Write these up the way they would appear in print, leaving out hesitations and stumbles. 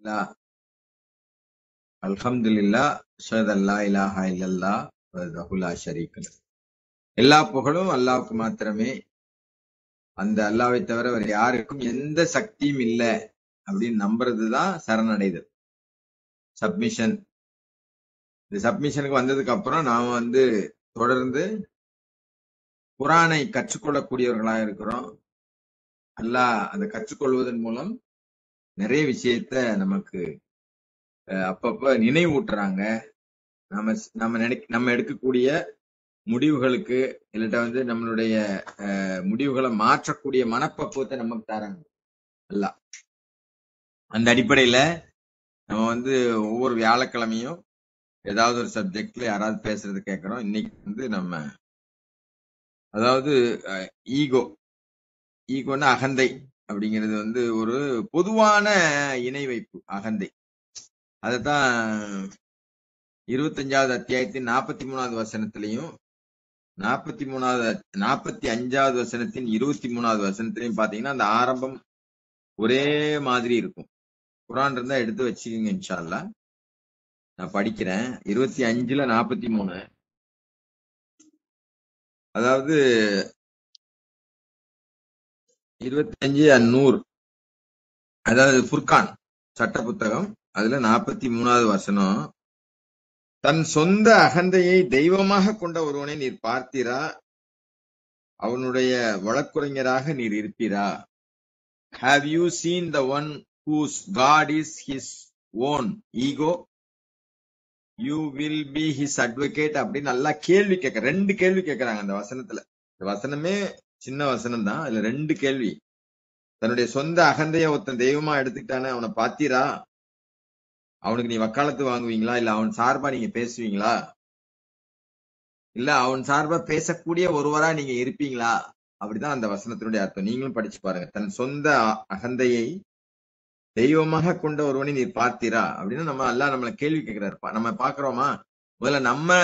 லா அல்ஹம்துலில்லா ஷஹது அல்லா இலாஹா இல்லல்லா வஹ்தஹு லா ஷரீக லஹ். எல்லா புகழும் அல்லாஹ்வுக்கு மாத்திரமே. அந்த அல்லாஹ்வை தவிர வேற யாருக்கும் எந்த சக்தியும் இல்ல அப்படின்னு நம்புறதுதான் சரணடைதல், சப்மிஷன். இந்த சப்மிஷனுக்கு வந்ததுக்கு அப்புறம் நாம தொடர்ந்து குர்ஆனை கற்றுக்கொள்ளக்கூடியவர்களாக இருக்கிறோம். அல்லாஹ் அதை கற்றுக்கொள்வதன் மூலம் நிறைய விஷயத்த நமக்கு அப்பப்ப நினைவூட்டுறாங்க. நம்ம எடுக்கக்கூடிய முடிவுகளுக்கு இல்லாட்ட நம்மளுடைய முடிவுகளை மாற்றக்கூடிய மனப்பக்குவத்தை நமக்கு தராங்க அல்லாஹ். அந்த அடிப்படையில நம்ம ஒவ்வொரு வியாழக்கிழமையும் ஏதாவது ஒரு சப்ஜெக்ட்ல யாராவது பேசுறது கேட்கிறோம். இன்னைக்கு நம்ம அதாவது ஈகோன்னா அகந்தை அப்படிங்கிறது ஒரு பொதுவான இணை வைப்பு அகந்தை. அதத்தான் 25வது அத்தியாயத்தின் 43வது வசனத்திலையும் 45வது வசனத்தின் 23வது வசனத்திலையும் பாத்தீங்கன்னா அந்த ஆரம்பம் ஒரே மாதிரி இருக்கும். குர்ஆன் இருந்தா எடுத்து வச்சுக்கோங்க இன்ஷா அல்லாஹ். நான் படிக்கிறேன். 25ல 43. அதாவது 25 அந்நூர், அதாவது ஃபுர்கான் சட்ட புத்தகம். அதுல 43வது வசனம், தன் சொந்த அகந்தையை தெய்வமாக கொண்ட ஒருவனை நீர் பார்த்தீரா? அவனுடைய வழக்குரைஞராக நீர் இருப்பீரா? Have you seen the one whose God is his own ego? You will be his advocate அப்படின்னு நல்லா கேள்வி கேட்க, 2 கேள்வி கேட்கறாங்க அந்த வசனத்துல. இந்த வசனமே சின்ன வசனம் தான், அதுல 2 கேள்வி. தன்னுடைய சொந்த அகந்தைய ஒருத்தன் தெய்வமா எடுத்துக்கிட்டானே, அவனை பாத்தீரா? அவனுக்கு நீ வக்காலத்து வாங்குவீங்களா? இல்ல அவன் சார்பா நீங்க பேசுவீங்களா? இல்ல அவன் சார்பா பேசக்கூடிய ஒருவரா நீங்க இருப்பீங்களா? அப்படிதான் அந்த வசனத்தினுடைய அர்த்தம். நீங்களும் படிச்சு பாருங்க. தன் சொந்த அகந்தையை தெய்வமாக கொண்ட ஒருவனை நீர் பார்த்தீரா அப்படின்னு நம்மள கேள்வி கேட்கிறாரு. நம்ம பாக்குறோமா? முதல்ல நம்ம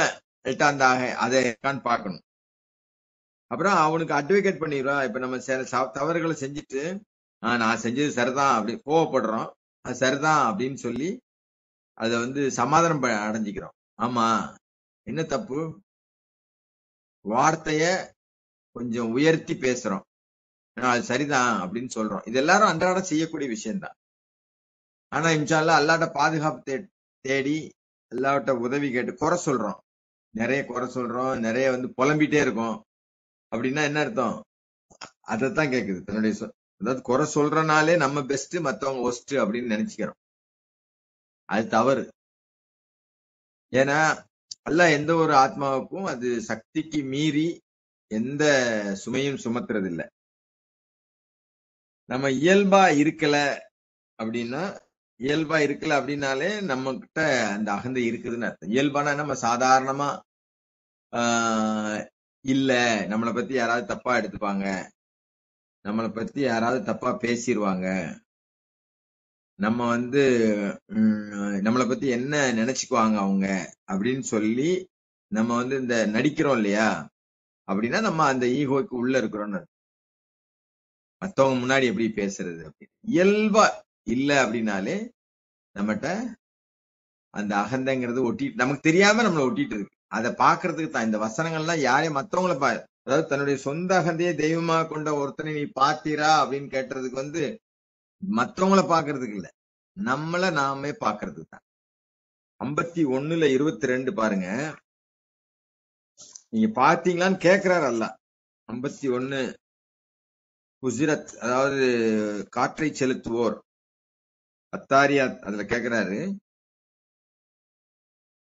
அந்த அதை பார்க்கணும். அப்புறம் அவனுக்கு அட்வொகேட் பண்ணிடுவா. இப்ப நம்ம தவறுகளை செஞ்சுட்டு நான் செஞ்சது சரிதான் அப்படி கோவப்படுறோம், அது சரிதான் அப்படின்னு சொல்லி அதை சமாதானம் அடைஞ்சிக்கிறோம். ஆமா, என்ன தப்பு? வார்த்தைய கொஞ்சம் உயர்த்தி பேசுறோம், அது சரிதான் அப்படின்னு சொல்றோம். இது எல்லாரும் அன்றாடம் செய்யக்கூடிய விஷயம்தான். ஆனா இன்ஷா அல்லாஹ் அல்லாஹ்ட்ட பாதுகாப்பு தேடி அல்லாஹ்ட்ட உதவி கேட்டு குறை சொல்றோம், நிறைய குறை சொல்றோம், நிறைய புலம்பிட்டே இருக்கோம். அப்படின்னா என்ன அர்த்தம்? அதைத்தான் கேக்குது. தன்னுடைய அதாவது குறை சொல்றனாலே நம்ம பெஸ்ட், மத்தவங்க ஒஸ்ட் அப்படின்னு நினைச்சுக்கிறோம். அது தவறு. ஏன்னா அல்லாஹ் எந்த ஒரு ஆத்மாவுக்கும் அது சக்திக்கு மீறி எந்த சுமையும் சுமத்துறது இல்லை. நம்ம இயல்பா இருக்கல அப்படின்னாலே நம்ம கிட்ட அந்த அகந்தை இருக்குதுன்னு அர்த்தம். இயல்பானா நம்ம சாதாரணமா இல்ல, நம்மளை பத்தி யாராவது தப்பா எடுத்துப்பாங்க, நம்மளை பத்தி யாராவது தப்பா பேசிடுவாங்க, நம்ம நம்மளை பத்தி என்ன நினைச்சுக்குவாங்க அவங்க அப்படின்னு சொல்லி நம்ம இந்த நடிக்கிறோம் இல்லையா? அப்படின்னா நம்ம அந்த ஈகோக்கு உள்ள இருக்கிறோம்னு. மத்தவங்க முன்னாடி எப்படி பேசுறது அப்படின்னு இயல்பா இல்ல அப்படின்னாலே நம்மகிட்ட அந்த அகந்தைங்கிறது நமக்கு தெரியாம நம்மளை ஒட்டிட்டு இருக்கு. அதை பாக்குறதுக்கு தான் இந்த வசனங்கள்லாம். யாரையும் மத்தவங்கள அதாவது தன்னுடைய சொந்த அகந்தையை தெய்வமாக கொண்ட ஒருத்தனை நீ பாத்தீரா அப்படின்னு கேட்டதுக்கு மத்தவங்கள பாக்குறதுக்கு இல்ல, நம்மள நாமே பாக்குறதுக்கு தான். 51:22 பாருங்க. நீங்க பாத்தீங்களான்னு கேக்குறாரு அல்லாஹ். 51 குஜராத், அதாவது காற்றை செலுத்துவோர் அத்தாரியாத், அதுல கேக்குறாரு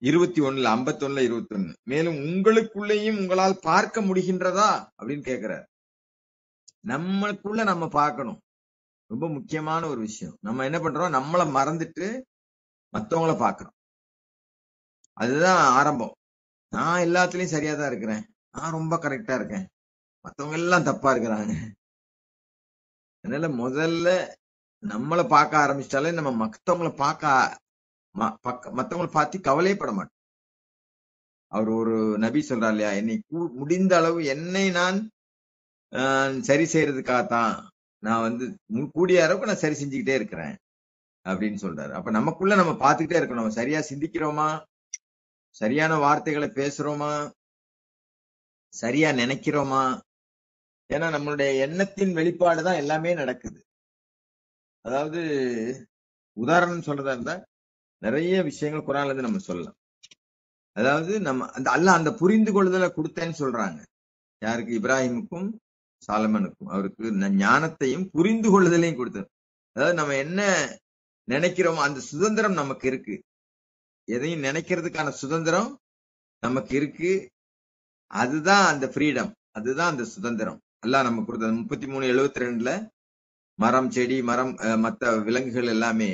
21ல 51 மேலும் உங்களுக்குள்ளேயும் உங்களால் பார்க்க முடிகின்றதா அப்படின்னு கேக்குறாரு. நம்மளுக்குள்ள நம்ம பார்க்கணும். ரொம்ப முக்கியமான ஒரு விஷயம். நம்ம என்ன பண்றோம்? நம்மள மறந்துட்டு மத்தவங்கள பாக்குறோம். அதுதான் ஆரம்பம். நான் எல்லாத்துலயும் சரியா தான் இருக்கிறேன், நான் ரொம்ப கரெக்டா இருக்கேன், மத்தவங்க எல்லாம் தப்பா இருக்கிறாங்க. அதனால முதல்ல நம்மள பார்க்க ஆரம்பிச்சிட்டாலே நம்ம மத்தவங்களை மத்தவங்களை பார்த்து கவலைப்பட மாட்டோம். அவர் ஒரு நபி சொல்றார் இல்லையா, என்னை முடிந்த அளவு என்னை நான் சரி செய்யறதுக்காகத்தான் நான் கூடிய அளவுக்கு நான் சரி செஞ்சுக்கிட்டே இருக்கிறேன். அப்படின்னு சொல்றாரு. அப்ப நமக்குள்ள நம்ம பார்த்துக்கிட்டே இருக்கணும். நம்ம சரியா சிந்திக்கிறோமா, சரியான வார்த்தைகளை பேசுறோமா, சரியா நினைக்கிறோமா? ஏன்னா நம்மளுடைய எண்ணத்தின் வெளிப்பாடுதான் எல்லாமே நடக்குது. அதாவது உதாரணம் சொல்றதா இருந்தா நிறைய விஷயங்கள் குர்ஆன்ல இருந்து நம்ம சொல்லலாம். அதாவது நம்ம அல்லாஹ் அந்த புரிந்து கொள்ளுதலை கொடுத்தேன்னு சொல்றாங்க. யாருக்கு? இப்ராஹிமுக்கும் சாலமனுக்கும். அவருக்கு ஞானத்தையும் புரிந்து கொள்ளுதலையும் கொடுத்தார். அதாவது நம்ம என்ன நினைக்கிறோமோ அந்த சுதந்திரம் நமக்கு இருக்கு. எதையும் நினைக்கிறதுக்கான சுதந்திரம் நமக்கு இருக்கு. அதுதான் அந்த ஃப்ரீடம், அதுதான் அந்த சுதந்திரம். அல்லாஹ் நமக்கு கொடுத்தது. 33:72ல மரம், செடி, மரம், மற்ற விலங்குகள் எல்லாமே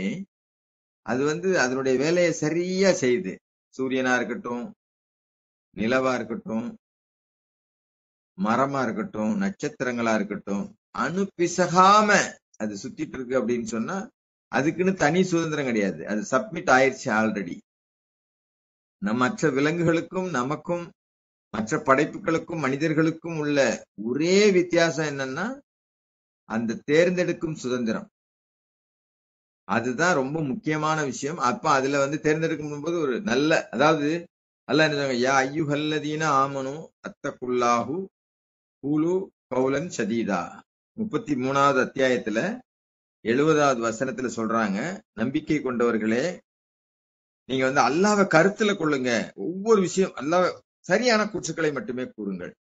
அது அதனுடைய வேலையை சரியா செய்யுது. சூரியனா இருக்கட்டும், நிலவா இருக்கட்டும், மரமா இருக்கட்டும், நட்சத்திரங்களா இருக்கட்டும், அணு பிசகாம அது சுத்திட்டு இருக்கு அப்படின்னு சொன்னா அதுக்குன்னு தனி சுதந்திரம் கிடையாது. அது சப்மிட் ஆயிடுச்சு ஆல்ரெடி. மற்ற விலங்குகளுக்கும் நமக்கும் மற்ற படைப்புகளுக்கும் மனிதர்களுக்கும் உள்ள ஒரே வித்தியாசம் என்னன்னா அந்த தேர்ந்தெடுக்கும் சுதந்திரம். அதுதான் ரொம்ப முக்கியமான விஷயம். அப்ப அதுல தேர்ந்தெடுக்கும் போது ஒரு நல்ல, அதாவது அல்லாஹ் என்ன சொல்றாங்க, யா அய்யுஹல்லதீன ஆமனு அத்தகுல்லாஹு கூலு கௌலன் ஷதீதா. 33வது அத்தியாயத்துல 70வது வசனத்துல சொல்றாங்க, நம்பிக்கை கொண்டவர்களே நீங்க அல்லாஹ்வை கருத்துல கொள்ளுங்க. ஒவ்வொரு விஷயம் அல்லாஹ் சரியான கூற்றுக்களை மட்டுமே கூறுங்கள்.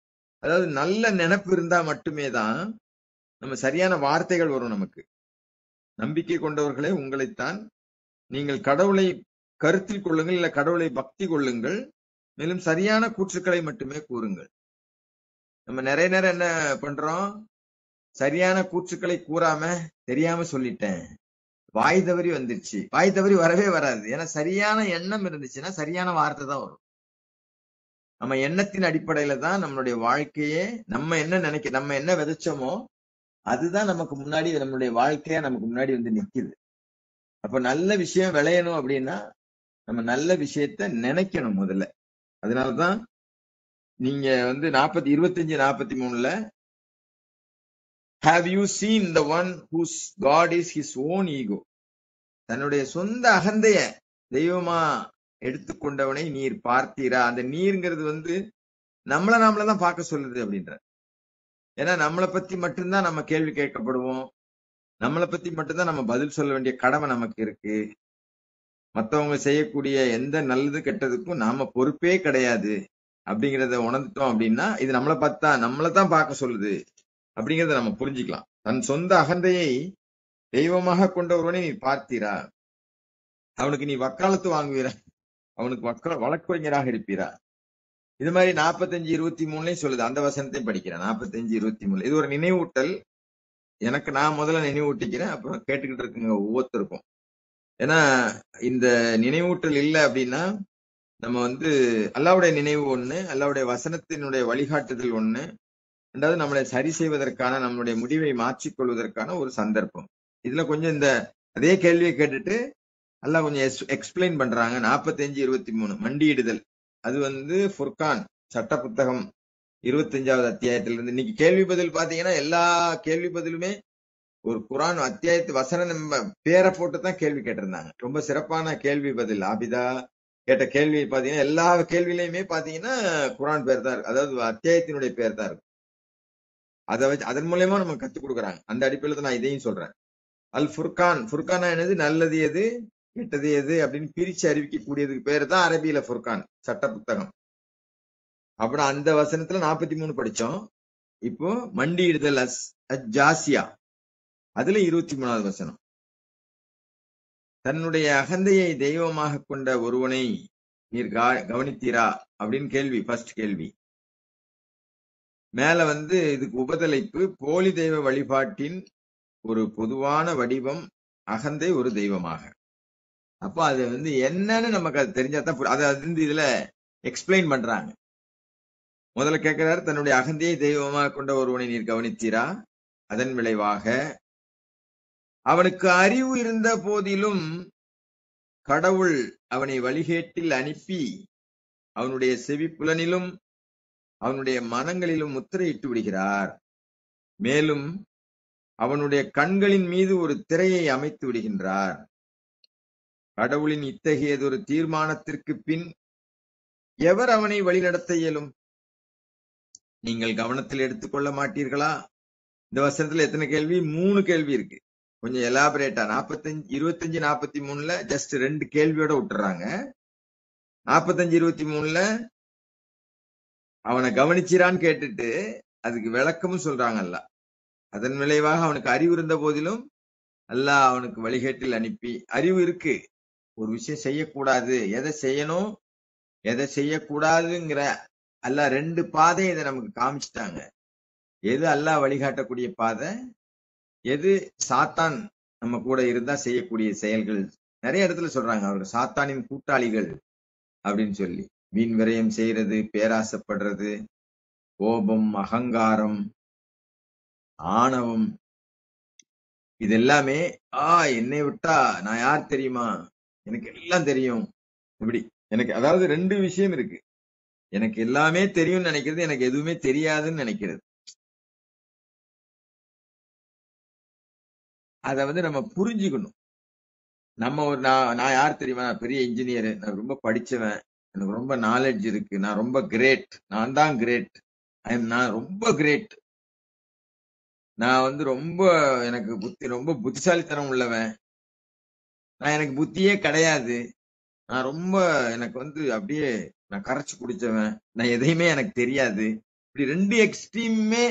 அதாவது நல்ல நினைப்பு இருந்தா மட்டுமே தான் நம்ம சரியான வார்த்தைகள் வரும் நமக்கு. நம்பிக்கை கொண்டவர்களே உங்களைத்தான், நீங்கள் கடவுளை கருத்தில் கொள்ளுங்கள், இல்ல கடவுளை பக்தி கொள்ளுங்கள், மேலும் சரியான கூற்றுக்களை மட்டுமே கூறுங்கள். நம்ம நிறைய நேரம் என்ன பண்றோம், சரியான கூற்றுக்களை கூறாம தெரியாம சொல்லிட்டேன், வாய் தவறி வந்துருச்சு. வாய் தவறி வரவே வராது. ஏன்னா சரியான எண்ணம் இருந்துச்சுன்னா சரியான வார்த்தை தான் வரும். நம்ம எண்ணத்தின் அடிப்படையில தான் நம்மளுடைய வாழ்க்கையே, நம்ம என்ன விதைச்சோமோ அதுதான் நமக்கு முன்னாடி நம்மளுடைய வாழ்க்கையா நமக்கு முன்னாடி நிக்குது. அப்ப நல்ல விஷயம் விளையணும் அப்படின்னா நம்ம நல்ல விஷயத்த நினைக்கணும் முதல்ல. அதனாலதான் நீங்க 25-43ல have you seen the one whose God is his own ego, தன்னுடைய சொந்த அகந்தைய தெய்வமா எடுத்துக்கொண்டவனை நீர் பார்த்தீரா? அந்த நீர்ங்கிறது நம்மளதான் பார்க்க சொல்லுது அப்படின்ற. ஏன்னா நம்மளை பத்தி மட்டும்தான் நம்ம கேள்வி கேட்கப்படுவோம், நம்மளை பத்தி மட்டும்தான் நம்ம பதில் சொல்ல வேண்டிய கடமை நமக்கு இருக்கு. மத்தவங்க செய்யக்கூடிய எந்த நல்லது கெட்டதுக்கும் நாம பொறுப்பே கிடையாது அப்படிங்கறத உணர்ந்துட்டோம் அப்படின்னா இது நம்மளைத்தான் பார்க்க சொல்லுது அப்படிங்கறத நம்ம புரிஞ்சுக்கலாம். தன் சொந்த அகந்தையை தெய்வமாக கொண்ட ஒருவனை நீ பார்த்தீரா? அவனுக்கு நீ வக்காலத்து வாங்குவீரா? அவனுக்கு வழக்கறிஞராக இருப்பீரா? இது மாதிரி 45-23 சொல்லுது. அந்த வசனத்தையும் படிக்கிறேன். 45-23 இது ஒரு நினைவூட்டல். எனக்கு நான் முதல்ல நினைவூட்டிக்கிறேன், அப்புறம் கேட்டுக்கிட்டு இருக்குங்க ஒவ்வொருத்தருக்கும். ஏன்னா இந்த நினைவூட்டல் இல்லை அப்படின்னா நம்ம அல்லாஹ்வுடைய நினைவு ஒண்ணு, அல்லாஹ்வுடைய வசனத்தினுடைய வழிகாட்டுதல் ஒண்ணு, ரெண்டாவது நம்மளை சரி செய்வதற்கான, நம்மளுடைய முடிவை மாற்றிக்கொள்வதற்கான ஒரு சந்தர்ப்பம். இதுல கொஞ்சம் அதே கேள்வியை கேட்டுட்டு அல்லாஹ் கொஞ்சம் எக்ஸ்பிளைன் பண்றாங்க. 45-23 மண்டியிடுதல். அது ஃபுர்கான் சட்ட புத்தகம் 25வது அத்தியாயத்திலிருந்து. இன்னைக்கு கேள்வி பதில் பாத்தீங்கன்னா எல்லா கேள்வி பதிலுமே ஒரு குர்ஆன் அத்தியாயத்து வசனம் நம்ம பேரை போட்டுதான் கேள்வி கேட்டிருந்தாங்க. ரொம்ப சிறப்பான கேள்வி பதில். ஆபிதா கேட்ட கேள்வி பாத்தீங்கன்னா எல்லா கேள்வியிலையுமே பாத்தீங்கன்னா குர்ஆன் பேர் தான் இருக்கு, அதாவது அத்தியாயத்தினுடைய பேர் தான் இருக்கு. அதை வச்சு அதன் மூலயமா நம்ம கத்துக் கொடுக்குறாங்க. அந்த அடிப்படையில தான் நான் இதையும் சொல்றேன். அல் ஃபுர்கான், ஃபுர்கானா என்னது, நல்லது எது கெட்டது எது அப்படின்னு பிரிச்சு அறிவிக்கக்கூடியதுக்கு பேரு தான் அரபியில ஃபுர்கான் சட்ட புத்தகம். அப்புறம் அந்த வசனத்துல 43 படிச்சோம். இப்போ மண்டியிடுதல் ஜாசியா, அதுல 23வது வசனம், தன்னுடைய அகந்தையை தெய்வமாக கொண்ட ஒருவனை நீர் கவனித்தீரா அப்படின்னு கேள்வி. ஃபர்ஸ்ட் கேள்வி. மேல இதுக்கு உபதலைப்பு, போலி தெய்வ வழிபாட்டின் ஒரு பொதுவான வடிவம் அகந்தை ஒரு தெய்வமாக. அப்போ அது என்னன்னு நமக்கு அது தெரிஞ்சாதான் அதை இதுல எக்ஸ்பிளைன் பண்றாங்க. முதல்ல கேட்கிறாரு, தன்னுடைய அகந்தையை தெய்வமாக கொண்ட ஒருவனை நீர் கவனித்தீரா? அதன் விளைவாக அவனுக்கு அறிவு இருந்த போதிலும் கடவுள் அவனை வழிகேட்டில் அனுப்பி அவனுடைய செவிப்புலனிலும் அவனுடைய மனங்களிலும் முத்திரையிட்டு விடுகிறார். மேலும் அவனுடைய கண்களின் மீது ஒரு திரையை அமைத்து விடுகின்றார். கடவுளின் இத்தகையதொரு தீர்மானத்திற்கு பின் எவர் அவனை வழிநடத்த இயலும்? நீங்கள் கவனத்தில் எடுத்துக்கொள்ள மாட்டீர்களா? இந்த வசனத்துல எத்தனை கேள்வி? 3 கேள்வி இருக்கு. கொஞ்சம் எலாபரேட்டா 25 43ல ஜஸ்ட் 2 கேள்வியோட விட்டுறாங்க. 45 23ல அவனை கவனிச்சிரான்னு கேட்டுட்டு அதுக்கு விளக்கமும் சொல்றாங்கல்ல. அதன் விளைவாக அவனுக்கு அறிவு இருந்த போதிலும் அல்லாஹ் அவனுக்கு வழிகேட்டில் அனுப்பி, அறிவு இருக்கு, ஒரு விஷயம் செய்யக்கூடாது, எதை செய்யணும் எதை செய்யக்கூடாதுங்கிற அல்லாஹ் 2 பாதை இதை நமக்கு காமிச்சிட்டாங்க. எது அல்லாஹ் வழிகாட்டக்கூடிய பாதை, எது சாத்தான் நம்ம கூட இருந்தா செய்யக்கூடிய செயல்கள். நிறைய இடத்துல சொல்றாங்க அவர்கள் சாத்தானின் கூட்டாளிகள் அப்படின்னு சொல்லி. வீண் விரயம் செய்யறது, பேராசைப்படுறது, கோபம், அகங்காரம், ஆணவம், இது எல்லாமே என்னை விட்டா நான் யார் தெரியுமா, எனக்கு எல்லாம் தெரியும், இப்படி எனக்கு அதாவது 2 விஷயம் இருக்கு. எனக்கு எல்லாமே தெரியும்னு நினைக்கிறது, எனக்கு எதுவுமே தெரியாதுன்னு நினைக்கிறது. அத நம்ம புரிஞ்சுக்கணும். நம்ம நான் யார் தெரியுமா, நான் பெரிய இன்ஜினியர், நான் ரொம்ப படிச்சவன், எனக்கு ரொம்ப நாலேஜ் இருக்கு, நான் ரொம்ப கிரேட், நான் தான் கிரேட், நான் ரொம்ப கிரேட், நான் ரொம்ப எனக்கு ரொம்ப புத்திசாலித்தனம் உள்ளவன், எனக்கு புத்தியே கிடையாது, நான் ரொம்ப எனக்கு அப்படியே நான் கரைச்சு குடிச்சவன், நான் எதையுமே எனக்கு தெரியாது. இப்படி 2 எக்ஸ்ட்ரீமே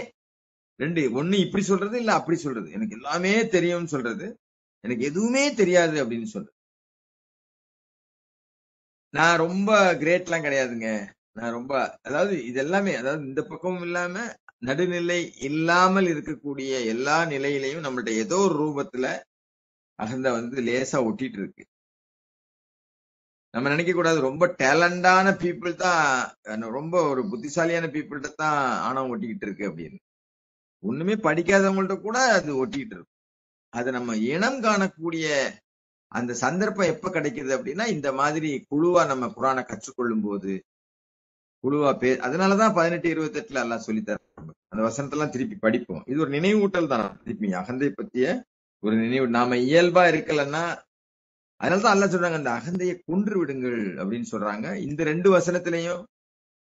2, ஒண்ணு இப்படி சொல்றது இல்ல அப்படி சொல்றது. எனக்கு எல்லாமே தெரியும்னு சொல்றது, எனக்கு எதுவுமே தெரியாது அப்படின்னு சொல்றது. நான் ரொம்ப கிரேட்லாம் கிடையாதுங்க, நான் ரொம்ப அதாவது இது எல்லாமே அதாவது இந்த பக்கமும் இல்லாம நடுநிலை இல்லாமல் இருக்கக்கூடிய எல்லா நிலையிலையும் நம்மள்ட்ட ஏதோ ஒரு ரூபத்துல அகந்த லேசா ஒட்டிட்டு இருக்கு. நம்ம நினைக்க கூடாது ரொம்ப டேலண்டான பீப்புள் தான், ரொம்ப ஒரு புத்திசாலியான பீப்புள்கிட்ட தான் ஆணவம் ஒட்டிக்கிட்டு இருக்கு அப்படின்னு. ஒண்ணுமே படிக்காதவங்கள்ட்ட கூட அது ஒட்டிக்கிட்டு இருக்கு. அது நம்ம இனம் காணக்கூடிய அந்த சந்தர்ப்பம் எப்ப கிடைக்குது அப்படின்னா, இந்த மாதிரி குழுவா நம்ம குரானை கற்றுக்கொள்ளும் போது, குழுவா அதனாலதான் 18-28 எல்லாம் சொல்லித்தர அந்த வசனத்தெல்லாம் திருப்பி படிப்போம். இது ஒரு நினைவூட்டல் தான். திருப்பி அகந்தை பத்திய ஒரு நினைவு. நாம இயல்பா இருக்கலன்னா, அதனாலதான் அல்லாஹ் சொல்றாங்க அந்த அகந்தையை கொன்று விடுங்கள் அப்படின்னு சொல்றாங்க. இந்த 2 வசனத்திலையும்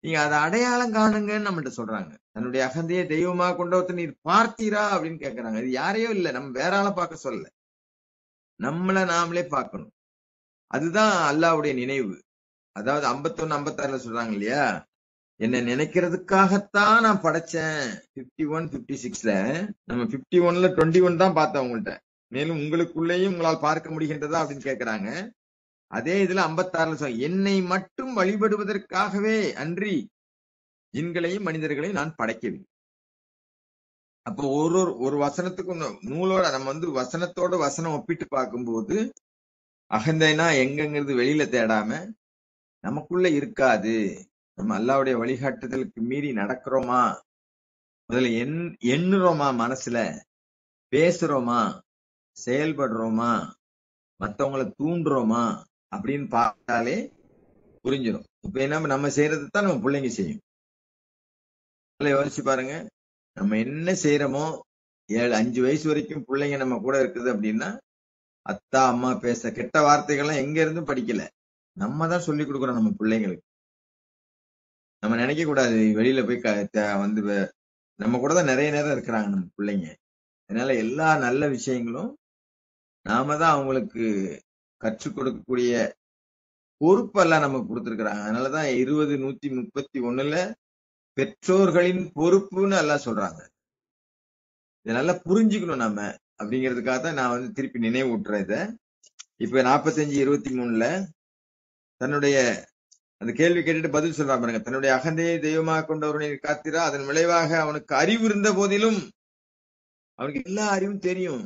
நீங்க அதை அடையாளம் காணுங்கன்னு நம்மகிட்ட சொல்றாங்க. தன்னுடைய அகந்தையை தெய்வமா கொண்டவத்தை நீர் பார்த்தீரா அப்படின்னு கேட்கறாங்க. இது யாரையோ இல்ல, நம்ம வேற ஆளை பார்க்க சொல்லல, நம்மள நாமளே பார்க்கணும். அதுதான் அல்லாஹ்வுடைய நினைவு. அதாவது 51 56ல சொல்றாங்க இல்லையா, என்ன நினைக்கிறதுக்காகத்தான் நான் படைச்சேன். 51 56ல நம்ம 51ல 21 தான் பார்த்தோம் உங்கள்ட்ட. மேலும் உங்களுக்குள்ளேயும் உங்களால் பார்க்க முடிகின்றதா அப்படின்னு கேட்கிறாங்க. அதே இதுல 56ல சொல்ல, என்னை மட்டும் வழிபடுவதற்காகவே அன்றி ஜின்களையும் மனிதர்களையும் நான் படைக்கவில்லை. அப்போ ஒரு வசனத்துக்கும் நூலோட நம்ம வசனத்தோட வசனம் ஒப்பிட்டு பார்க்கும்போது அகந்தைனா எங்கங்கிறது வெளியில தேடாம நமக்குள்ள இருக்காது. நம்ம அல்லாஹ்வுடைய வழிகாட்டுதலுக்கு மீறி நடக்கிறோமா, முதல்ல எண்ணுறோமா, மனசுல பேசுறோமா, செயல்படுறோமா, மத்தவங்களை தூண்டுறோமா அப்படின்னு பார்த்தாலே புரிஞ்சிடும். இப்ப என்ன நம்ம செய்யறது தான் நம்ம பிள்ளைங்க செய்யும். யோசிச்சு பாருங்க, நம்ம என்ன செய்யறோமோ 5 வயசு வரைக்கும் பிள்ளைங்க நம்ம கூட இருக்குது அப்படின்னா, அத்தா அம்மா பேச கெட்ட வார்த்தைகள்லாம் எங்க இருந்தும் படிக்கல, நம்ம தான் சொல்லி கொடுக்குறோம் நம்ம பிள்ளைங்களுக்கு. நம்ம நினைக்க கூடாது வெளியில போய் நம்ம கூட தான் நிறைய நேரம் இருக்கிறாங்க நம்ம பிள்ளைங்க. அதனால எல்லா நல்ல விஷயங்களும் நாம தான் அவங்களுக்கு கற்றுக் கொடுக்கக்கூடிய பொறுப்பெல்லாம் நமக்கு கொடுத்துருக்குறாங்க. அதனாலதான் 20:131ல பெற்றோர்களின் பொறுப்புன்னு எல்லாம் சொல்றாங்க. இதை நல்லா புரிஞ்சுக்கணும் நம்ம அப்படிங்கிறதுக்காக தான் நான் திருப்பி நினைவூட்டுறேன் இத. இப்ப 45:23ல தன்னுடைய அந்த கேள்வி கேட்டுட்டு பதில் சொல்றான் பாருங்க. தன்னுடைய அகந்தையை தெய்வமாக கொண்டவனை காத்திரா, அதன் விளைவாக அவனுக்கு அறிவு இருந்த போதிலும், அவனுக்கு எல்லா அறிவும் தெரியும்,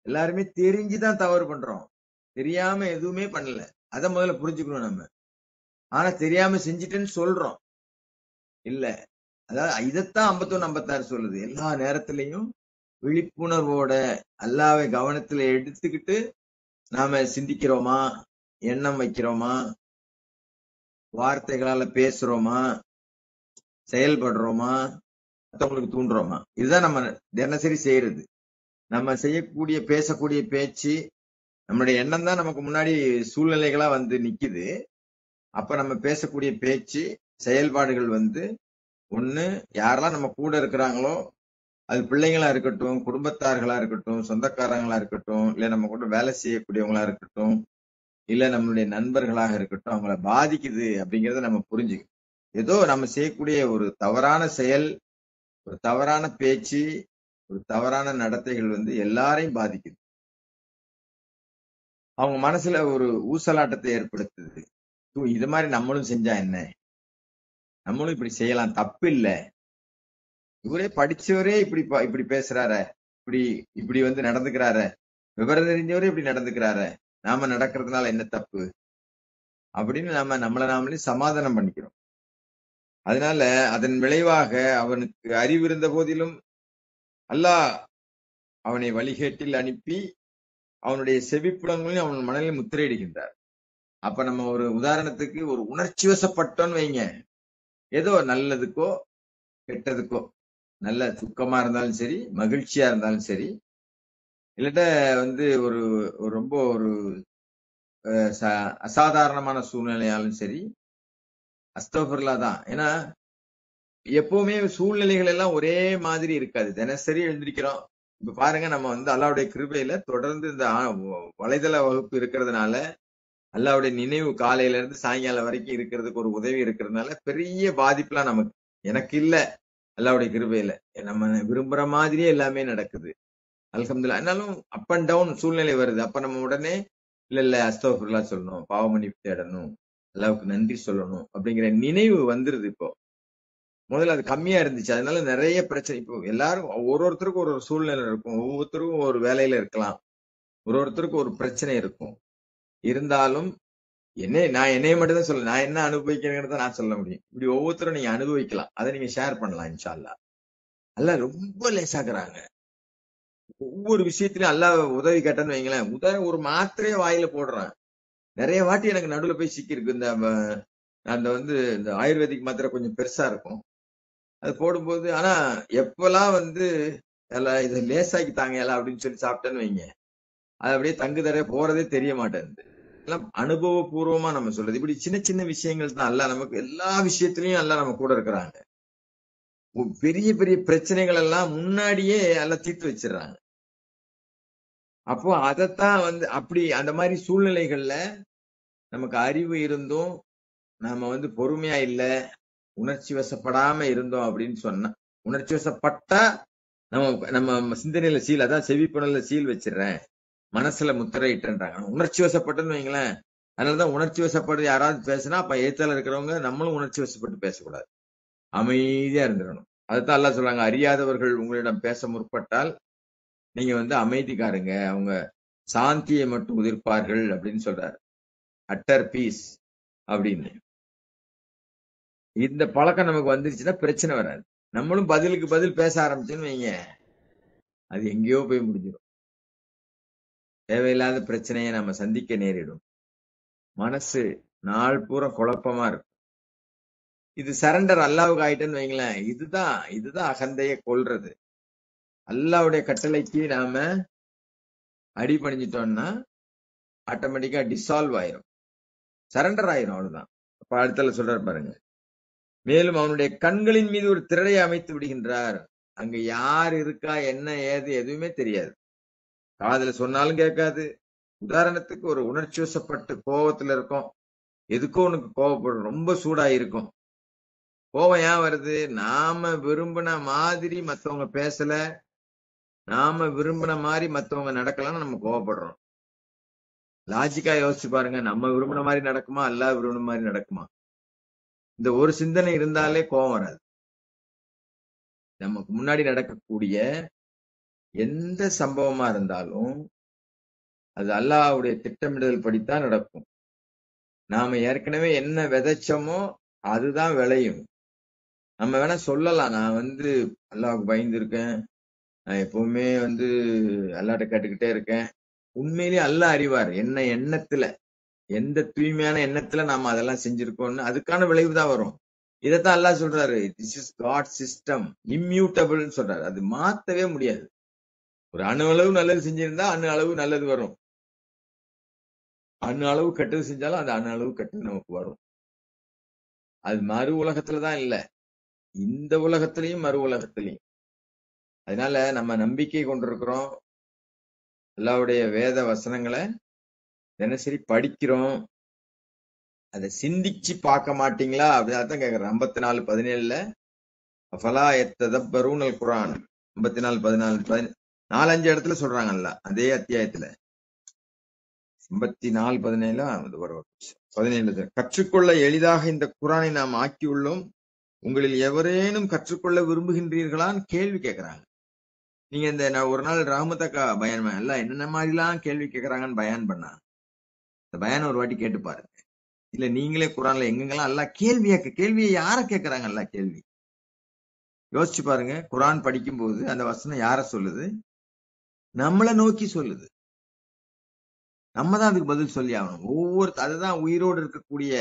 எல்லாருமே தெரிஞ்சுதான் தவறு பண்றோம், தெரியாம எதுவுமே பண்ணல. அதை முதல்ல புரிஞ்சுக்கணும் நம்ம. ஆனா தெரியாம செஞ்சுட்டேன்னு சொல்றோம் இல்ல. அதாவது இதைத்தான் 51 56 சொல்லுது. எல்லா நேரத்திலையும் விழிப்புணர்வோட அல்லாஹ்வை கவனத்துல எடுத்துக்கிட்டு நாம சிந்திக்கிறோமா, எண்ணம் வைக்கிறோமா, வார்த்தைகளால பேசுறோமா, செயல்படுறோமா, மற்றவங்களுக்கு தூண்டுறோமா, இதுதான் நம்ம தினசரி செய்யறது. நம்ம செய்யக்கூடிய பேசக்கூடிய பேச்சு, நம்மளுடைய எண்ணம் தான் நமக்கு முன்னாடி சூழ்நிலைகளா வந்து நிக்குது. அப்ப நம்ம பேசக்கூடிய பேச்சு, செயல்பாடுகள் வந்து ஒண்ணு யாரெல்லாம் நம்ம கூட இருக்கிறாங்களோ, அது பிள்ளைங்களா இருக்கட்டும், குடும்பத்தார்களா இருக்கட்டும், சொந்தக்காரங்களா இருக்கட்டும், இல்ல நம்ம கூட வேலை செய்யக்கூடியவங்களா இருக்கட்டும், இல்ல நம்மளுடைய நண்பர்களாக இருக்கட்டும், அவங்கள பாதிக்குது அப்படிங்கறத நம்ம புரிஞ்சுக்கணும். ஏதோ நம்ம செய்யக்கூடிய ஒரு தவறான செயல், ஒரு தவறான பேச்சு, ஒரு தவறான நடத்தைகள் வந்து எல்லாரையும் பாதிக்குது. அவங்க மனசுல ஒரு ஊசலாட்டத்தை ஏற்படுத்துது. இது மாதிரி நம்மளும் செஞ்சா என்ன? நம்மளும் இப்படி செய்யலாம், தப்பு இல்ல. இவரே படிச்சவரே இப்படி பேசுறாரே, இப்படி இப்படி வந்து நடந்துக்கிறாரே, விவரம் தெரிஞ்சவரே இப்படி நடந்துக்கிறாரே, நாம நடக்கிறதுனால என்ன தப்பு அப்படின்னு நாம நம்மள நாமளே சமாதானம் பண்ணிக்கிறோம். அதனால அதன் விளைவாக அவனுக்கு அறிவு இருந்த போதிலும் அல்லாஹ் அவனை வழிகேட்டில் அனுப்பி அவனுடைய செவிப்புலங்களையும் அவன் மனதில் முத்திரையிடுகின்றார். அப்ப நம்ம ஒரு உதாரணத்துக்கு ஒரு உணர்ச்சி வசப்பட்டோன்னு வைங்க, ஏதோ நல்லதுக்கோ கெட்டதுக்கோ, நல்ல துக்கமா இருந்தாலும் சரி, மகிழ்ச்சியா இருந்தாலும் சரி, இல்லாட்ட வந்து ஒரு ரொம்ப ஒரு அசாதாரணமான சூழ்நிலையாலும் சரி, அஸ்தோபர்லா தான். ஏன்னா எப்பவுமே சூழ்நிலைகள் எல்லாம் ஒரே மாதிரி இருக்காது. தினசரி எழுந்திருக்கிறோம். இப்ப பாருங்க, நம்ம வந்து அல்லாஹ்வுடைய கிருபையில தொடர்ந்து இந்த வலைதள வகுப்பு இருக்கிறதுனால, அல்லாஹ்வுடைய நினைவு காலையில இருந்து சாயங்காலம் வரைக்கும் இருக்கிறதுக்கு ஒரு உதவி இருக்கிறதுனால பெரிய பாதிப்புலாம் நமக்கு எனக்கு இல்ல. அல்லாஹ்வுடைய கிருபையில நம்ம விரும்புற மாதிரியே எல்லாமே நடக்குது. அல்ஹம்துலில்லாஹ். ஆனாலும் அப் அண்ட் டவுன் சூழ்நிலை வருது. அப்ப நம்ம உடனே இல்ல அஸ்தக்ஃபிருல்லாஹ் சொல்லணும், பாவ மன்னிப்பு தேடணும், அல்லாஹ்வுக்கு நன்றி சொல்லணும் அப்படிங்கிற நினைவு வந்துருது இப்போ. முதல்ல அது கம்மியா இருந்துச்சு. அதனால நிறைய பிரச்சனை. இப்போ எல்லாரும் ஒருத்தருக்கும் ஒரு சூழ்நிலை இருக்கும். ஒவ்வொருத்தருக்கும் ஒரு வேலையில இருக்கலாம். ஒருத்தருக்கும் ஒரு பிரச்சனை இருக்கும். இருந்தாலும் நான் என்னைய மட்டும் தான் சொல்ல. நான் என்ன அனுபவிக்கிறேங்கிறத நான் சொல்ல முடியும். இப்படி ஒவ்வொருத்தரும் நீங்க அனுபவிக்கலாம். அதை நீங்க ஷேர் பண்ணலாம் இன்ஷா அல்லாஹ். அல்லாஹ் ரொம்ப லேசாக்குறாங்க. ஒவ்வொரு விஷயத்திலயும் அல்லாஹ் உதவி கேட்டேன்னு வைங்களேன், ஒரு மாத்திரையே வாயில போடுறான். நிறைய வாட்டி எனக்கு நடுவுல போய் சிக்கி இருக்கு. அந்த வந்து இந்த ஆயுர்வேதிக் மாத்திரை கொஞ்சம் பெருசா இருக்கும். அது போடும்போது ஆனா எப்பெல்லாம் வந்து இதை லேசாக்கி தாங்க அப்படின்னு சொல்லி சாப்பிட்டேன்னு வைங்க, அது அப்படியே தங்கு தர போறதே தெரிய மாட்டேங்குது. எல்லாம் அனுபவபூர்வமா நம்ம சொல்றது. இப்படி சின்ன சின்ன விஷயங்கள் தான். அல்ல நமக்கு எல்லா விஷயத்திலயும் எல்லாம் நம்ம கூட இருக்கிறாங்க. பெரிய பெரிய பிரச்சனைகள் எல்லாம் முன்னாடியே எல்லாம் தீர்த்து வச்சிடறாங்க. அப்போ அதைத்தான் வந்து அப்படி அந்த மாதிரி சூழ்நிலைகள்ல நமக்கு அறிவு இருந்தும் நாம வந்து பொறுமையா இல்ல, உணர்ச்சி வசப்படாம இருந்தோம் அப்படின்னு சொன்னா, உணர்ச்சி வசப்பட்டா நம்ம நம்ம சிந்தனையில சீல், அதான் செவிப்புணர்ல சீல் வச்சிடறேன், மனசுல முத்திரையிட்டுன்றாங்க. உணர்ச்சி வசப்பட்டுன்னு வைங்களேன். அதனாலதான் உணர்ச்சி வசப்பட்டு யாராவது பேசினா அப்ப ஏத்தால இருக்கிறவங்க நம்மளும் உணர்ச்சி வசப்பட்டு பேசக்கூடாது, அமைதியா இருந்துடணும். அதுதான் எல்லாம் சொல்றாங்க, அறியாதவர்கள் உங்களிடம் பேச முற்பட்டால் நீங்க வந்து அமைதிக்காருங்க, அவங்க சாந்தியை மட்டும் உதிர்ப்பார்கள் அப்படின்னு சொல்றாரு. அட்டர் பீஸ் அப்படின்னு. இந்த பழக்கம் நமக்கு வந்துருச்சுன்னா பிரச்சனை வராது. நம்மளும் பதிலுக்கு பதில் பேச ஆரம்பிச்சோன்னு வைங்க, அது எங்கேயோ போய் முடிஞ்சிடும். தேவையில்லாத பிரச்சனையை நம்ம சந்திக்க நேரிடும். மனசு நாள் பூரா குழப்பமா இருக்கும். இது சரண்டர் அல்லாவுக்கு ஆயிட்டேன்னு வைங்களேன், இதுதான் அகந்தைய கொள்றது. அல்லாவுடைய கட்டளைக்கு நாம அடிபணிஞ்சிட்டோம்னா ஆட்டோமேட்டிக்கா டிசால்வ் ஆயிரும், சரண்டர் ஆயிரும், அவ்வளவுதான். அப்ப அடுத்தல சொல்றாரு பாருங்க, மேலும் அவனுடைய கண்களின் மீது ஒரு திரையை அமைத்து விடுகின்றார். அங்க யார் இருக்கா என்ன ஏது எதுவுமே தெரியாது. காதுல சொன்னாலும் கேட்காது. உதாரணத்துக்கு ஒரு உணர்ச்சி வசப்பட்டு கோபத்துல இருக்கும், எதுக்கோ உனக்கு கோபப்படும், ரொம்ப சூடா இருக்கும். கோபம் ஏன் வருது? நாம விரும்பின மாதிரி மத்தவங்க பேசல, நாம விரும்பின மாதிரி மத்தவங்க நடக்கலாம்னு நம்ம கோபப்படுறோம். லாஜிக்கா யோசிச்சு பாருங்க, நம்ம விரும்பின மாதிரி நடக்குமா, அல்லாஹ் விரும்பின மாதிரி நடக்குமா? இந்த ஒரு சிந்தனை இருந்தாலே கோபம் வராது. நமக்கு முன்னாடி நடக்கக்கூடிய எந்த சம்பவமா இருந்தாலும் அது அல்லாஹ்வுடைய திட்டமிடல் படித்தான் நடக்கும். நாம ஏற்கனவே என்ன விதைச்சோமோ அதுதான் விளையும். நம்ம வேணா சொல்லலாம், நான் வந்து அல்லாஹ்வுக்கு பயந்து இருக்கேன், நான் எப்பவுமே வந்து அல்லாஹ்ட்ட கேட்டுக்கிட்டே இருக்கேன். உண்மையிலேயே அல்லாஹ் அறிவார் என்ன எண்ணத்துல, எந்த தூய்மையான எண்ணத்துல நாம அதெல்லாம் செஞ்சிருக்கோம்னு. அதுக்கான விளைவு தான் வரும். இதைத்தான் அல்லாஹ் சொல்றாரு, திஸ் இஸ் காட் சிஸ்டம், இம்மியூட்டபிள்னு சொல்றாரு. அது மாத்தவே முடியாது. ஒரு அணு அளவு நல்லது செஞ்சிருந்தா அணு அளவு நல்லது வரும். அணு அளவு கெட்டது செஞ்சாலும் அந்த அணு அளவு கெட்டது நமக்கு வரும். அது மறு உலகத்துலதான் இல்ல, இந்த உலகத்திலையும் மறு உலகத்திலையும். அதனால நம்ம நம்பிக்கை கொண்டிருக்கிறோம், அல்லாஹ்வுடைய வேத வசனங்களை தினசரி படிக்கிறோம். அதை சிந்திச்சு பார்க்க மாட்டீங்களா அப்படிதான் கேக்குறேன். 54:17 அஃபலா யத்ததப்பரூனல் குர்ஆன் 54:14 4-5 இடத்துல சொல்றாங்கல்ல அதே அத்தியாயத்துல. 54:17 கற்றுக்கொள்ள எளிதாக இந்த குர்ஆனை நாம் ஆக்கியுள்ளோம், உங்களில் எவரேனும் கற்றுக்கொள்ள விரும்புகின்றீர்களான்னு கேள்வி கேட்கிறாங்க. நீங்க இந்த நான் ஒரு நாள் ரஹமத்தக்கா பயான் எல்லாம் என்னென்ன மாதிரிலாம் கேள்வி கேட்கறாங்கன்னு பயான் பண்ணா, இந்த பயான் ஒரு வாட்டி கேட்டு பாருங்க. இல்ல நீங்களே குர்ஆன்ல எங்கெங்கெல்லாம் எல்லாம் கேள்வியை யார கேட்கறாங்க? எல்லாம் கேள்வி யோசிச்சு பாருங்க. குர்ஆன் படிக்கும் போது அந்த வசனம் யார சொல்லுது? நம்மளை நோக்கி சொல்லுது. நம்ம தான் அதுக்கு பதில் சொல்லி ஆகணும். அதுதான் உயிரோடு இருக்கக்கூடிய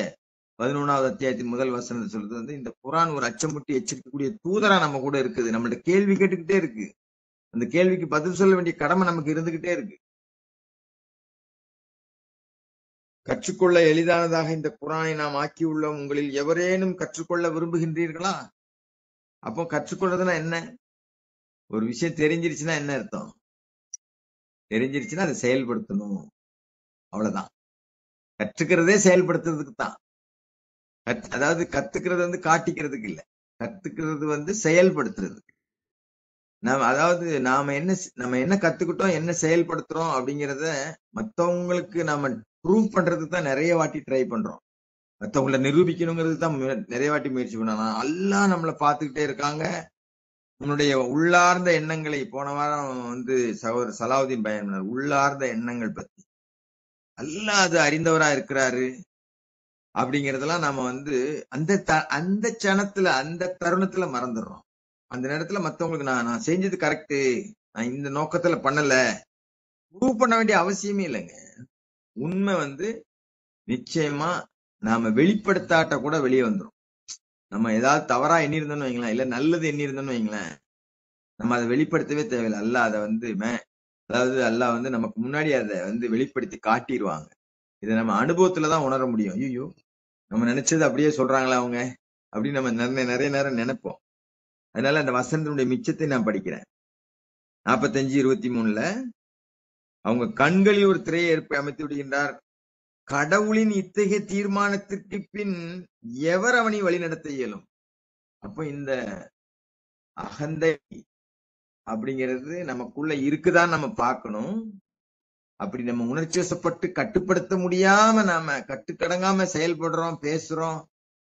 11வது அத்தியாயத்தின் முதல் வசனத்தை சொல்றது வந்து, இந்த குர்ஆன் ஒரு அச்சமுட்டி எச்சரிக்கக்கூடிய தூதரா நம்ம கூட இருக்குது. நம்மள்ட்ட கேள்வி கேட்டுக்கிட்டே இருக்கு. அந்த கேள்விக்கு பதில் சொல்ல வேண்டிய கடமை நமக்கு இருந்துகிட்டே இருக்கு. கற்றுக்கொள்ள எளிதானதாக இந்த குர்ஆனை நாம் ஆக்கியுள்ளோம், உங்களில் எவரேனும் கற்றுக்கொள்ள விரும்புகின்றீர்களா? அப்போ கற்றுக்கொள்றதுன்னா என்ன? ஒரு விஷயம் தெரிஞ்சிருச்சுன்னா என்ன அர்த்தம்? தெரிஞ்சிருச்சுன்னா அதை செயல்படுத்தணும், அவ்வளவுதான். கற்றுக்கிறதே செயல்படுத்துறதுக்கு தான். அதாவது கத்துக்கிறது வந்து காட்டிக்கிறதுக்கு இல்ல, கத்துக்கிறது வந்து செயல்படுத்துறதுக்கு. நாம என்ன கத்துக்கிட்டோம், என்ன செயல்படுத்துறோம் அப்படிங்கறத மத்தவங்களுக்கு நாம ப்ரூவ் பண்றதுக்கு தான் நிறைய வாட்டி ட்ரை பண்றோம். மத்தவங்களை நிரூபிக்கணுங்கிறது தான் நிறைய வாட்டி முயற்சி பண்ணலாம். எல்லாம் நம்மளை பார்த்துக்கிட்டே இருக்காங்க. நம்மளுடைய உள்ளார்ந்த எண்ணங்களை போன வாரம் வந்து சகோதரர் சலாவுதீன் பயன் பண்ணார். உள்ளார்ந்த எண்ணங்கள் பத்தி அல்லாஹ் அது அறிந்தவரா இருக்கிறாரு அப்படிங்கறதெல்லாம் நாம வந்து அந்த சனத்துல அந்த தருணத்துல மறந்துடுறோம். அந்த நேரத்துல மத்தவங்களுக்கு நான் செஞ்சது கரெக்ட், நான் இந்த நோக்கத்துல பண்ணல, ப்ரூவ் பண்ண வேண்டிய அவசியமே இல்லைங்க. உண்மை வந்து நிச்சயமா நாம வெளிப்படுத்தாட்ட கூட வெளியே வந்துடும். நம்ம ஏதாவது தவறா எண்ணிருந்தோம்னு வைங்களேன், இல்ல நல்லது எண்ணிருந்தோம்னு வைங்களேன், நம்ம அதை வெளிப்படுத்தவே தேவையில்லை. அல்லாஹ் அதை வந்து அல்லாஹ் வந்து நமக்கு முன்னாடி அதை வந்து வெளிப்படுத்தி காட்டிடுவாங்க. இதை நம்ம அனுபவத்துலதான் உணர முடியும். ஐயோ நம்ம நினைச்சது அப்படியே சொல்றாங்களா அவங்க அப்படின்னு நம்ம நிறைய நேரம் நினைப்போம். அதனால அந்த வசனத்தினுடைய மிச்சத்தை நான் படிக்கிறேன். 45:23 அவங்க கண்களில் ஒரு திரையை அமைத்து விடுகின்றார். கடவுளின் இத்தகைய தீர்மானத்திற்கு பின் எவர் அவனை வழிநடத்த இயலும்? அப்ப இந்த அகந்தை அப்படிங்கிறது நமக்குள்ள இருக்குதான் நம்ம பார்க்கணும். அப்படி நம்ம உணர்ச்சி வசப்பட்டு கட்டுப்படுத்த முடியாம நாம கட்டுக்கடங்காம செயல்படுறோம், பேசுறோம்,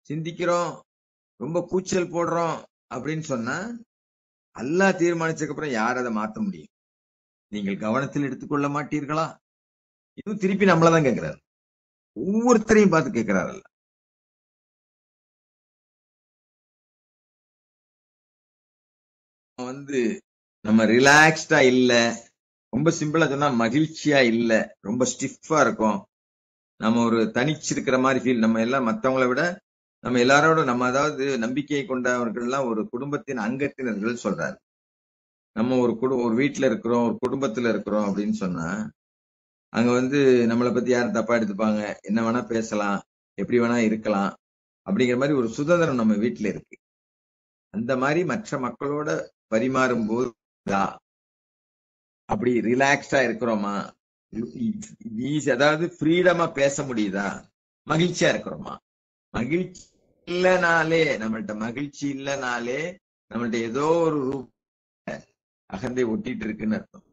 சிந்திக்கிறோம், ரொம்ப கூச்சல் போடுறோம் அப்படின்னு சொன்னா அல்லாஹ் தீர்மானிச்சதுக்கு அப்புறம் யார் அதை மாத்த முடியும்? நீங்கள் கவனத்தில் எடுத்துக்கொள்ள மாட்டீர்களா? இதுவும் திருப்பி நம்மளதான் கேட்கிறாரு. ஒவ்வொருத்தரையும் பார்த்து கேட்கிறாரு. வந்து நம்ம ரிலாக்ஸ்டா இல்ல, ரொம்ப சிம்பிளா சொன்னா மகிழ்ச்சியா இல்ல, ரொம்ப ஸ்டிஃபா இருக்கும், நம்ம ஒரு தனிச்சிருக்கிற மாதிரி ஃபீல். நம்ம எல்லாம் மத்தவங்களை விட நம்ம எல்லாரோட நம்ம அதாவது நம்பிக்கையை கொண்டவர்கள் எல்லாம் ஒரு குடும்பத்தின் அங்கத்தினர்கள் சொல்றாரு. நம்ம ஒரு வீட்டுல இருக்கிறோம், ஒரு குடும்பத்துல இருக்கிறோம் அப்படின்னு சொன்னா அங்க வந்து நம்மளை பத்தி யாரும் தப்பா எடுத்துப்பாங்க, என்ன வேணா பேசலாம், எப்படி வேணா இருக்கலாம் அப்படிங்கிற மாதிரி ஒரு சுதந்திரம் நம்ம வீட்டுல இருக்கு. அந்த மாதிரி மற்ற மக்களோட பரிமாறும் போது அப்படி ரிலாக்ஸ்டா இருக்கிறோமா, அதாவது ஃப்ரீடமா பேச முடியுதா, மகிழ்ச்சியா இருக்கிறோமா? மகிழ்ச்சி இல்லனாலே நம்மள்ட்ட ஏதோ ஒரு அகந்தை ஒட்டிட்டு இருக்குன்னு அர்த்தம்.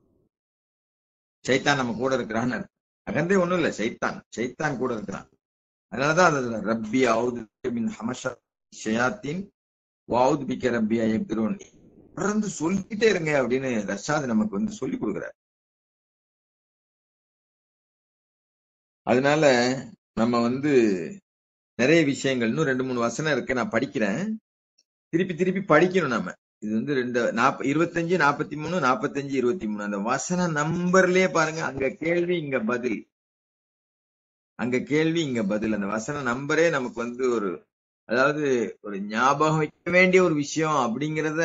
சைத்தான் நம்ம கூட இருக்கிறான்னு அர்த்தம். அகந்தை ஒண்ணும் இல்ல, சைத்தான் கூட இருக்கிறான். அதனாலதான் அது ரப்பி அவுது மின் ஹமஷா ஷயாத்தின் வஅவுது பிக ரப்பி அய்யக்திரூன் தொடர்ந்து சொல்லிட்டே இருங்க அப்படின்னு ரஷாத் நமக்கு வந்து சொல்லி கொடுக்குறாரு. அதனால நம்ம வந்து நிறைய விஷயங்கள், இன்னும் 2-3 வசனம் இருக்கு, நான் படிக்கிறேன், திருப்பி படிக்கணும். நம்ம இது வந்து 25, 43, 45, 23 அந்த வசன நம்பர்லயே பாருங்க, அங்க கேள்வி இங்க பதில், அந்த வசன நம்பரே நமக்கு வந்து அதாவது ஒரு ஞாபகம் வைக்க வேண்டிய ஒரு விஷயம் அப்படிங்கறத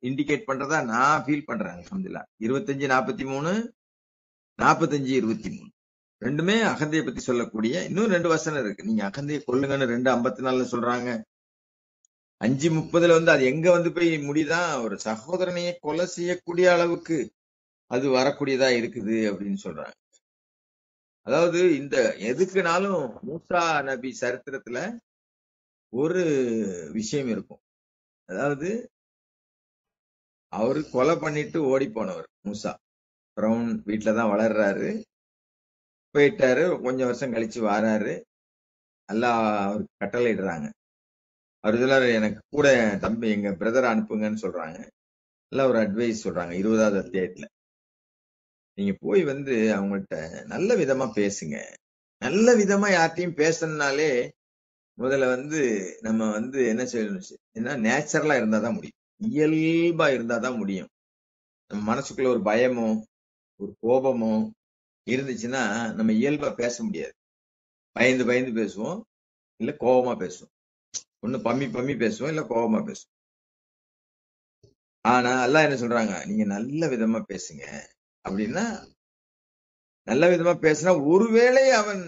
இண்டிகேட் பண்றதா நான் ஃபீல் பண்றேன். அல்ஹம்துலில்லாஹ். 25, 43, 45, 23 ரெண்டுமே அகந்தையை பத்தி சொல்லக்கூடிய இன்னும் 2 வசனம் இருக்கு. நீங்க அகந்தையை கொல்லுங்கன்னு 2:54 சொல்றாங்க. 5:30 அது எங்க போய் முடிதான், ஒரு சகோதரனையே கொலை செய்யக்கூடிய அளவுக்கு அது வரக்கூடியதா இருக்குது அப்படின்னு சொல்றாங்க. அதாவது இந்த எதுக்குனாலும் மூசா நபி சரித்திரத்துல ஒரு விஷயம் இருக்கும். அதாவது அவரு கொலை பண்ணிட்டு ஓடி போனவர் மூசா. பிரவுன் வீட்டுலதான் வளர்றாரு, போயிட்டாரு. கொஞ்சம் வருஷம் கழிச்சு வாராரு. எல்லாம் அவருக்கு கட்டளையிடுறாங்க. அவர் சொல்றாரு, எனக்கு கூட தம்பி எங்க பிரதரை அனுப்புங்கன்னு சொல்றாங்க. எல்லாம் ஒரு அட்வைஸ் சொல்றாங்க 20வது அத்தியாயத்துல. நீங்க போய் அவங்கள்ட்ட நல்ல விதமா பேசுங்க. நல்ல விதமா யார்ட்டையும் பேசணும்னாலே முதல்ல நம்ம என்ன செய்யணும், என்ன நேச்சுரலா இருந்தாதான் முடியும். இயல்பா இருந்தாதான் முடியும். நம்ம மனசுக்குள்ள ஒரு பயமோ ஒரு கோபமோ இருந்துச்சுன்னா நம்ம இயல்பா பேச முடியாது. பயந்து பயந்து பேசுவோம், இல்ல கோபமா பேசுவோம். ஒண்ணு பம்மி பம்மி பேசுவோம், இல்ல கோபமா பேசுவோம். ஆனா அல்லாஹ் என்ன சொல்றாங்க, நீங்க நல்ல விதமா பேசுங்க அப்படின்னா, நல்ல விதமா பேசினா ஒருவேளை அவன்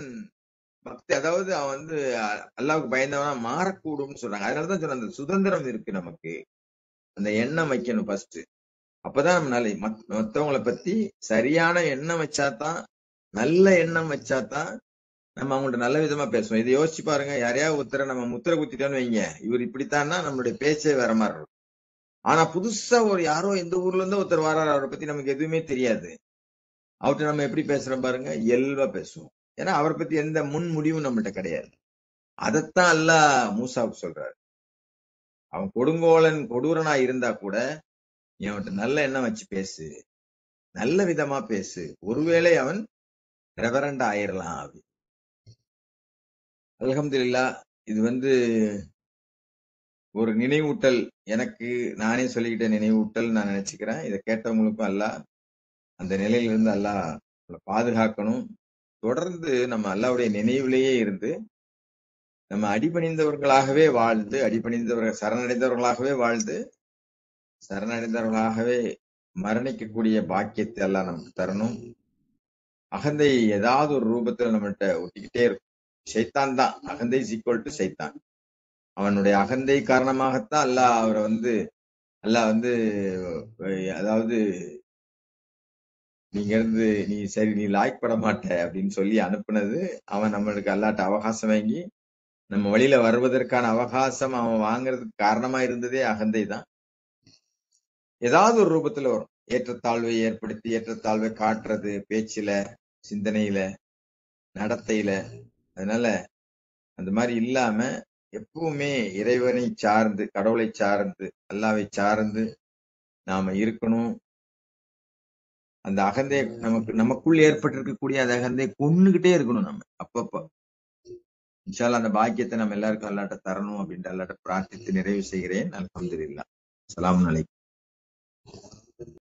பக்தி, அதாவது அவன் அல்லாஹ்வுக்கு பயந்தவனா மாறக்கூடும்னு சொல்றாங்க. அதனாலதான் சொல்ற, அந்த சுதந்திரம் இருக்கு நமக்கு. அந்த எண்ணம் வைக்கணும் ஃபர்ஸ்ட். அப்பதான் நம்ம மத்தவங்களை பத்தி சரியான எண்ணம் வச்சாதான், நல்ல எண்ணம் வச்சாதான் நம்ம அவங்கள்ட்ட நல்ல விதமா பேசுவோம். இதை யோசிச்சு பாருங்க. யாரையாவது ஒருத்தரை நம்ம முத்திரை குத்திட்டோன்னு வைங்க, இவர் இப்படித்தான்னா நம்மளுடைய பேச்சே வேற மாதிரி இருக்கும். ஆனா புதுசா யாரோ எந்த ஊர்ல இருந்து ஒருத்தர் வராரு, அவரை பத்தி நமக்கு எதுவுமே தெரியாது, அவர்கிட்ட நம்ம எப்படி பேசுறோம் பாருங்க, இயல்பா பேசுவோம். ஏன்னா அவரை பத்தி எந்த முன் முடிவும் நம்மள்ட்ட கிடையாது. அதைத்தான் அல்லாஹ் மூசாவுக்கு சொல்றாரு. அவன் கொடுங்கோலன் கொடூரனா இருந்தா கூட நீ அவன்கிட்ட நல்ல எண்ணம் வச்சு பேசு, நல்ல விதமா பேசு, ஒருவேளை அவன் ரெவரண்ட் ஆயிரலாம் அப்படி. அல்ஹம்துலில்லாஹ். இது ஒரு நினைவூட்டல், எனக்கு நானே சொல்லிக்கிட்ட நினைவூட்டல் நான் நினைச்சுக்கிறேன். இதை கேட்டவங்களுக்கும் அல்லாஹ் அந்த நிலையிலிருந்து அல்லாஹ் பாதுகாக்கணும். தொடர்ந்து நம்ம அல்லாஹ்வுடைய நினைவிலேயே இருந்து நம்ம அடிபணிந்தவர்களாகவே வாழ்ந்து, சரணடைந்தவர்களாகவே மரணிக்கக்கூடிய பாக்கியத்தை எல்லாம் நமக்கு தரணும். அகந்தை ஏதாவது ஒரு ரூபத்துல நம்மகிட்ட ஒட்டிக்கிட்டே இருக்கும். சைத்தான் தான், அகந்தை இஸ் ஈக்குவல் டு சைத்தான். அவனுடைய அகந்தை காரணமாகத்தான் அல்லாஹ் அவரை அதாவது நீ லாய்க்கப்பட மாட்ட அப்படின்னு சொல்லி அனுப்புனது. அவன் நம்மளுக்கு அல்லாட்ட அவகாசம் வாங்கி நம்ம வழியில வருவதற்கான அவகாசம் அவன் வாங்குறதுக்கு காரணமா இருந்ததே அகந்தை தான். ஏதாவது ஒரு ரூபத்துல வரும். ஏற்றத்தாழ்வை ஏற்படுத்தி ஏற்றத்தாழ்வை காட்டுறது, பேச்சுல, சிந்தனையில, நடத்தையில. அதனால அந்த மாதிரி இல்லாம எப்பவுமே இறைவனை சார்ந்து, கடவுளை சார்ந்து, அல்லாவை சார்ந்து நாம இருக்கணும். அந்த அகந்தை நமக்குள் ஏற்பட்டிருக்கக்கூடிய அந்த அகந்தை கொன்னுகிட்டே இருக்கணும் நம்ம அப்பப்ப. இன்ஷா அல்லாஹ் அந்த பாக்கியத்தை நம்ம எல்லாருக்கும் அல்லாட்ட தரணும் அப்படின்ட்டு அல்லாட்ட பிரார்த்தித்து நிறைவு செய்கிறேன். அல்ஹம்துலில்லாஹ். அஸ்ஸலாமு அலைக்கும்.